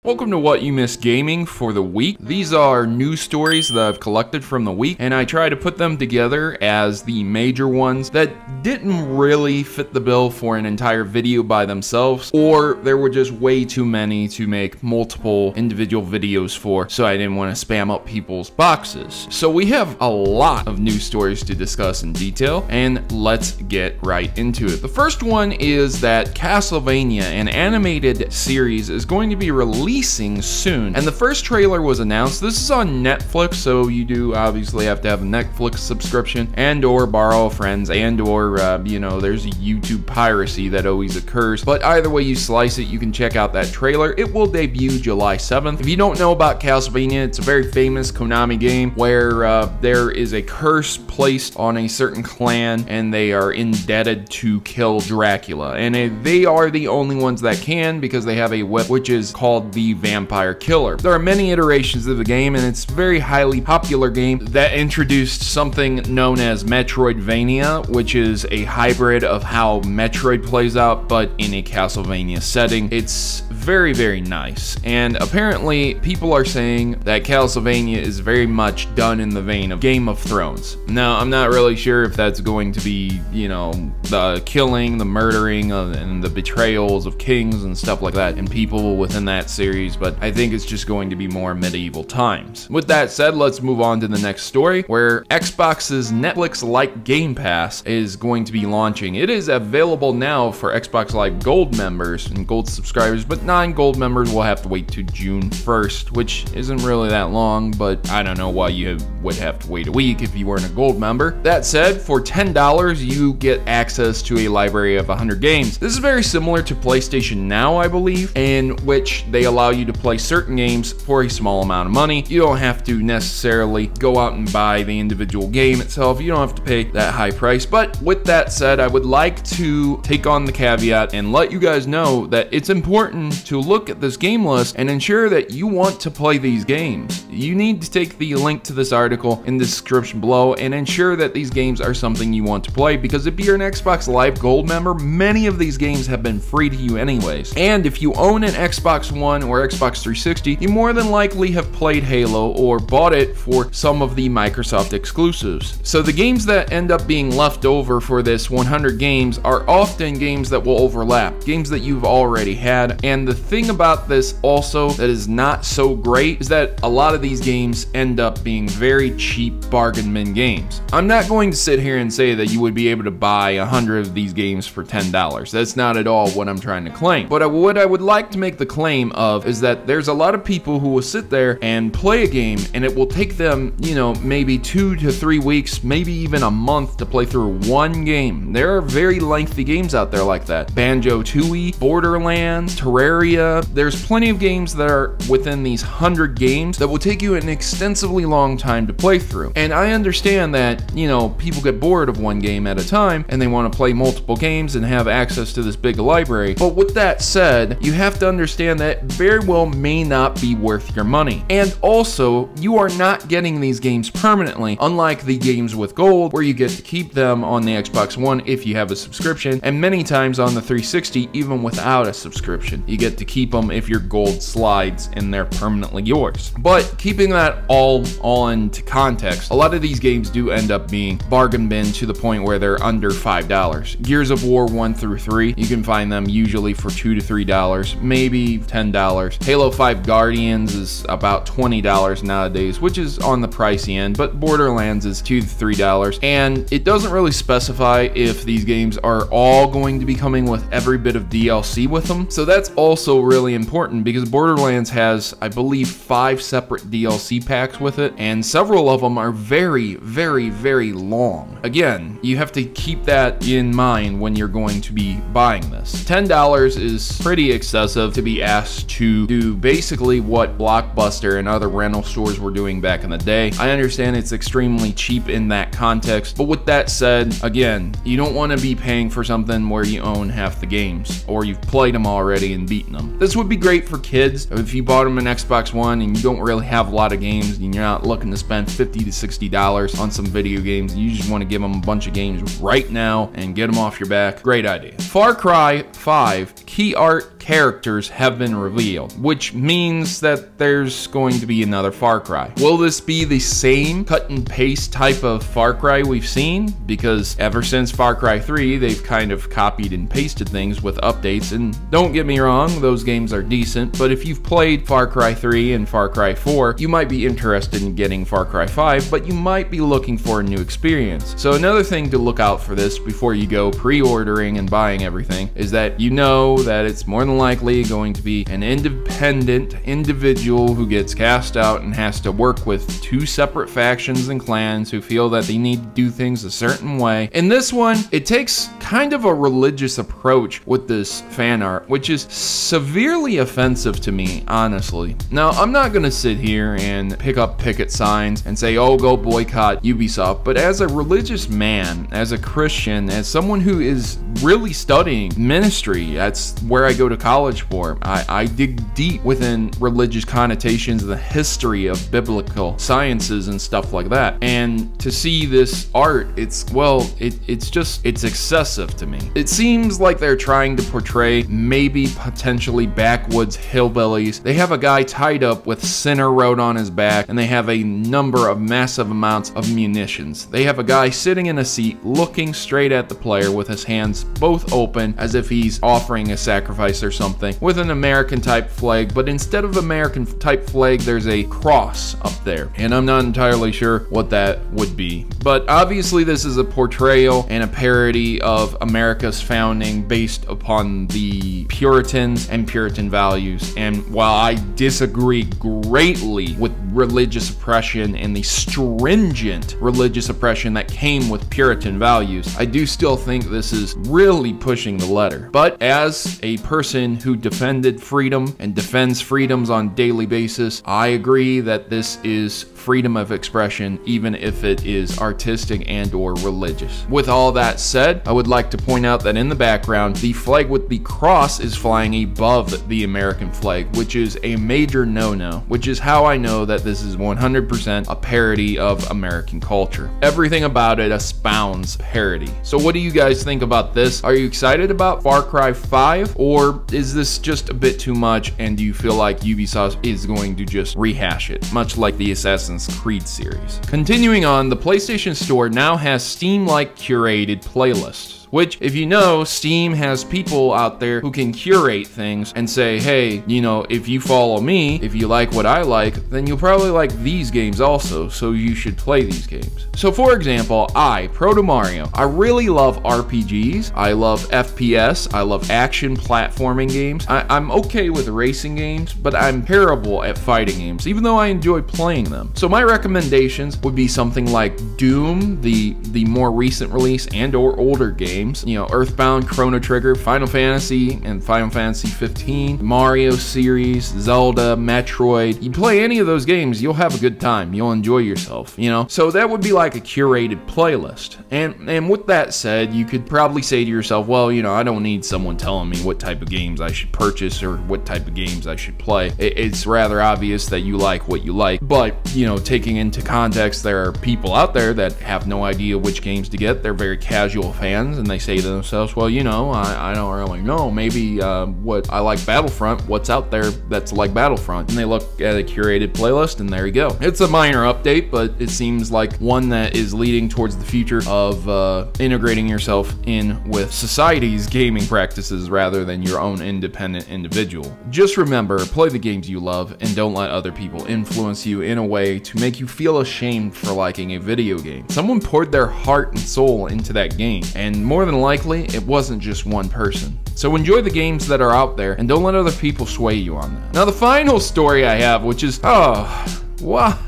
Welcome to What You Missed Gaming for the week. These are news stories that I've collected from the week, and I try to put them together as the major ones that didn't really fit the bill for an entire video by themselves, or there were just way too many to make multiple individual videos for, so I didn't want to spam up people's boxes. So we have a lot of news stories to discuss in detail, and let's get right into it. The first one is that Castlevania, an animated series, is going to be releasing soon, and the first trailer was announced. This is on Netflix, so you do obviously have to have a Netflix subscription and or borrow friends and or you know, there's YouTube piracy that always occurs, but either way you slice it, you can check out that trailer. It will debut July 7th. If you don't know about Castlevania, it's a very famous Konami game where there is a curse placed on a certain clan and they are indebted to kill Dracula, and they are the only ones that can, because they have a whip which is called the Vampire Killer. There are many iterations of the game, and it's a very highly popular game that introduced something known as Metroidvania, which is a hybrid of how Metroid plays out, but in a Castlevania setting. It's very, very nice, and apparently people are saying that Castlevania is very much done in the vein of Game of Thrones. Now, I'm not really sure if that's going to be, you know, the killing, the murdering, and the betrayals of kings and stuff like that, and people within that series, but I think it's just going to be more medieval times. With that said, let's move on to the next story, where Xbox's Netflix-like Game Pass is going to be launching. It is available now for Xbox Live Gold members and Gold subscribers, but non-Gold members will have to wait to June 1st, which isn't really that long, but I don't know why you would have to wait a week if you weren't a Gold member. That said, for $10, you get access to a library of 100 games. This is very similar to PlayStation Now, I believe, in which they allow you to play certain games for a small amount of money. You don't have to necessarily go out and buy the individual game itself. You don't have to pay that high price. But with that said, I would like to take on the caveat and let you guys know that it's important to look at this game list and ensure that you want to play these games. You need to take the link to this article in the description below and ensure that these games are something you want to play, because if you're an Xbox Live Gold member, many of these games have been free to you anyways. And if you own an Xbox One or Xbox 360, you more than likely have played Halo or bought it for some of the Microsoft exclusives. So the games that end up being left over for this 100 games are often games that will overlap, games that you've already had. And the thing about this also that is not so great is that a lot of these games end up being very cheap bargain bin games. I'm not going to sit here and say that you would be able to buy 100 of these games for $10. That's not at all what I'm trying to claim. But what I would like to make the claim of is that there's a lot of people who will sit there and play a game, and it will take them, you know, maybe 2 to 3 weeks, maybe even a month to play through one game. There are very lengthy games out there like that. Banjo-Tooie, Borderlands, Terraria. There's plenty of games that are within these 100 games that will take you an extensively long time to play through. And I understand that, you know, people get bored of one game at a time and they want to play multiple games and have access to this big library. But with that said, you have to understand that very well may not be worth your money. And also, you are not getting these games permanently, unlike the games with Gold, where you get to keep them on the Xbox One if you have a subscription, and many times on the 360, even without a subscription. You get to keep them if your Gold slides and they're permanently yours. But keeping that all into context, a lot of these games do end up being bargain bin to the point where they're under $5. Gears of War 1 through 3, you can find them usually for $2 to $3, maybe $10. Halo 5 Guardians is about $20 nowadays, which is on the pricey end, but Borderlands is $2 to $3. And it doesn't really specify if these games are all going to be coming with every bit of DLC with them. So that's also really important, because Borderlands has, I believe, 5 separate DLC packs with it, and several of them are very, very, very long. Again, you have to keep that in mind when you're going to be buying this. $10 is pretty excessive to be asked to do basically what Blockbuster and other rental stores were doing back in the day. I understand it's extremely cheap in that context, but with that said, again, you don't want to be paying for something where you own half the games or you've played them already and beaten them. This would be great for kids if you bought them an Xbox One and you don't really have a lot of games and you're not looking to spend $50 to $60 on some video games. You just want to give them a bunch of games right now and get them off your back. Great idea. Far Cry 5 Key Art characters have been revealed, which means that there's going to be another Far Cry. Will this be the same cut and paste type of Far Cry we've seen? Because ever since Far Cry 3, they've kind of copied and pasted things with updates, and don't get me wrong, those games are decent, but if you've played Far Cry 3 and Far Cry 4, you might be interested in getting Far Cry 5, but you might be looking for a new experience. So another thing to look out for this before you go pre-ordering and buying everything is that you know that it's more than likely going to be an independent individual who gets cast out and has to work with two separate factions and clans who feel that they need to do things a certain way. In this one, it takes kind of a religious approach with this fan art, which is severely offensive to me, honestly. Now, I'm not gonna sit here and pick up picket signs and say, oh, go boycott Ubisoft, but as a religious man, as a Christian, as someone who is really studying ministry, that's where I go to college for. I dig deep within religious connotations, the history of biblical sciences and stuff like that. And to see this art, it's excessive to me. It seems like they're trying to portray maybe potentially backwoods hillbillies. They have a guy tied up with Sinner wrote on his back, and they have a number of massive amounts of munitions. They have a guy sitting in a seat looking straight at the player with his hands both open as if he's offering a sacrifice or something, with an American type flag, but instead of American type flag, there's a cross up there, and I'm not entirely sure what that would be. But obviously this is a portrayal and a parody of America's founding based upon the Puritans and Puritan values, and while I disagree greatly with religious oppression and the stringent religious oppression that came with Puritan values, I do still think this is really pushing the letter. But as a person who defended freedom and defends freedoms on a daily basis, I agree that this is freedom of expression, even if it is artistic and or religious. With all that said, I would like to point out that in the background, the flag with the cross is flying above the American flag, which is a major no-no, which is how I know that this is 100% a parody of American culture. Everything about it espounds parody. So what do you guys think about this? Are you excited about Far Cry 5, or is this just a bit too much and do you feel like Ubisoft is going to just rehash it, much like the Assassin's Creed series? Continuing on, the PlayStation Store now has Steam-like curated playlists, which, if you know, Steam has people out there who can curate things and say, hey, you know, if you follow me, if you like what I like, then you'll probably like these games also, so you should play these games. So for example, Protomario, I really love RPGs, I love FPS, I love action platforming games. I'm okay with racing games, but I'm terrible at fighting games, even though I enjoy playing them. So my recommendations would be something like Doom, the more recent release, and or older games. You know, Earthbound, Chrono Trigger, Final Fantasy, and Final Fantasy 15, Mario series, Zelda, Metroid. You play any of those games, you'll have a good time. You'll enjoy yourself, you know? So that would be like a curated playlist. And with that said, you could probably say to yourself, well, you know, I don't need someone telling me what type of games I should purchase or what type of games I should play. It's rather obvious that you like what you like. But, you know, taking into context, there are people out there that have no idea which games to get. They're very casual fans, and they say to themselves, well, you know, I don't really know, maybe what I like Battlefront, what's out there that's like Battlefront, and they look at a curated playlist and there you go. It's a minor update, but it seems like one that is leading towards the future of integrating yourself in with society's gaming practices rather than your own independent individual. Just remember, play the games you love and don't let other people influence you in a way to make you feel ashamed for liking a video game. Someone poured their heart and soul into that game, and more than likely, it wasn't just one person. So enjoy the games that are out there and don't let other people sway you on that. Now the final story I have, which is, what?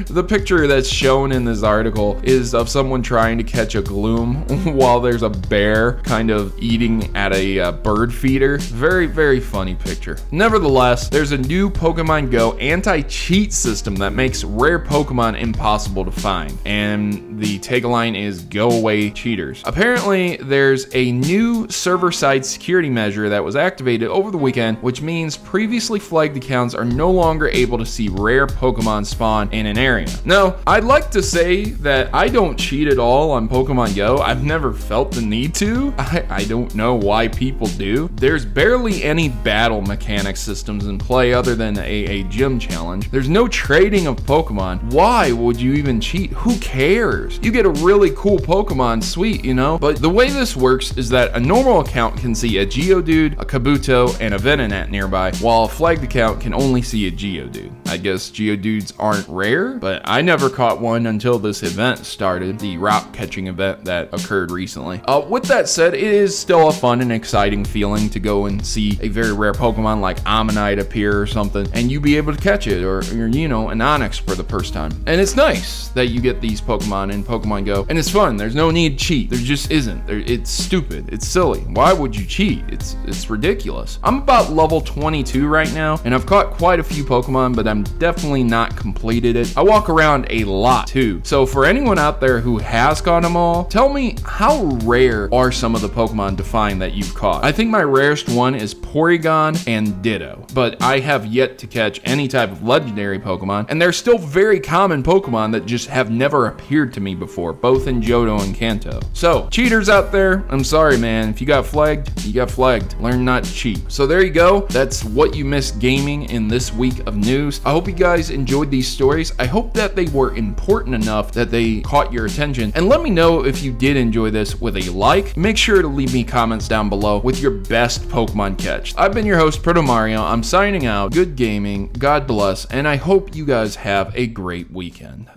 The picture that's shown in this article is of someone trying to catch a gloom while there's a bear kind of eating at a bird feeder. Very, very funny picture. Nevertheless, there's a new Pokemon Go anti-cheat system that makes rare Pokemon impossible to find. And the tagline is, "Go away, cheaters." Apparently, there's a new server-side security measure that was activated over the weekend, which means previously flagged accounts are no longer able to see rare Pokemon spawn in an area area. Now, I'd like to say that I don't cheat at all on Pokemon Go. I've never felt the need to. I don't know why people do. There's barely any battle mechanic systems in play other than a gym challenge. There's no trading of Pokemon. Why would you even cheat? Who cares? You get a really cool Pokemon, sweet, you know? But the way this works is that a normal account can see a Geodude, a Kabuto, and a Venonat nearby, while a flagged account can only see a Geodude. I guess Geodudes aren't rare, but I never caught one until this event started, the rock catching event that occurred recently. With that said, it is still a fun and exciting feeling to go and see a very rare Pokemon like Ammonite appear or something, and you be able to catch it, or you know, an Onix for the first time. And it's nice that you get these Pokemon in Pokemon Go, and it's fun. There's no need to cheat. There just isn't. It's stupid. It's silly. Why would you cheat? It's ridiculous. I'm about level 22 right now, and I've caught quite a few Pokemon, but I'm definitely not completed it. I walk around a lot too. So for anyone out there who has caught them all, tell me how rare are some of the Pokemon defined that you've caught. I think my rarest one is Porygon and Ditto, but I have yet to catch any type of legendary Pokemon, and they're still very common Pokemon that just have never appeared to me before, both in Johto and Kanto. So, cheaters out there, I'm sorry, man. If you got flagged, you got flagged. Learn not to cheat. So there you go. That's what you missed gaming in this week of news. I hope you guys enjoyed these stories. I hope that they were important enough that they caught your attention. And let me know if you did enjoy this with a like. Make sure to leave me comments down below with your best Pokemon catch. I've been your host, Protomario. I'm signing out. Good gaming, God bless, and I hope you guys have a great weekend.